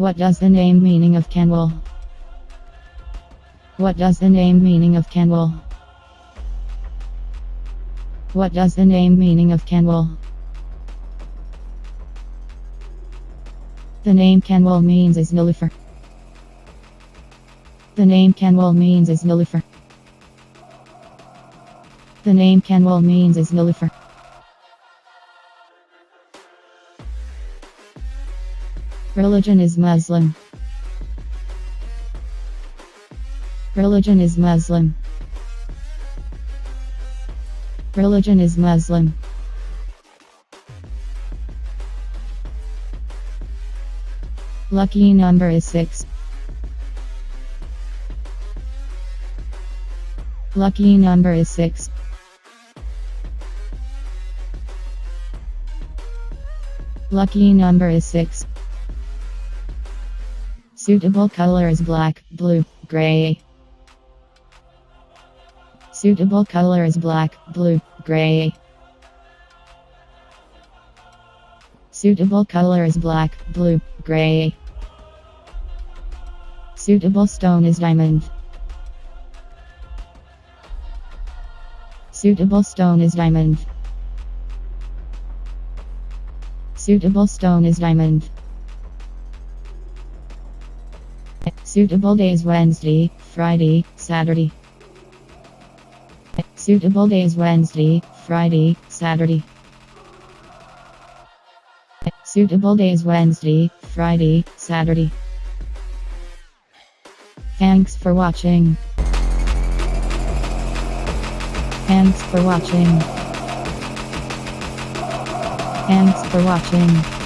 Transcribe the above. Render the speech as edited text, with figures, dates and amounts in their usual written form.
What does the name meaning of Kenwell? What does the name meaning of Kenwell? What does the name meaning of Kenwell? The name Kenwell means is Nilüfer. The name Kenwell means is Nilüfer. The name Kenwell means is Nilüfer. Religion is Muslim. Religion is Muslim. Religion is Muslim. Lucky number is 6. Lucky number is 6. Lucky number is 6. Suitable color is black, blue, gray. Suitable color is black, blue, gray. Suitable color is black, blue, gray. Suitable stone is diamond. Suitable stone is diamond. Suitable stone is diamond. Suitable days Wednesday, Friday, Saturday. Suitable days Wednesday, Friday, Saturday. Suitable days Wednesday, Friday, Saturday. Thanks for watching. Thanks for watching. Thanks for watching.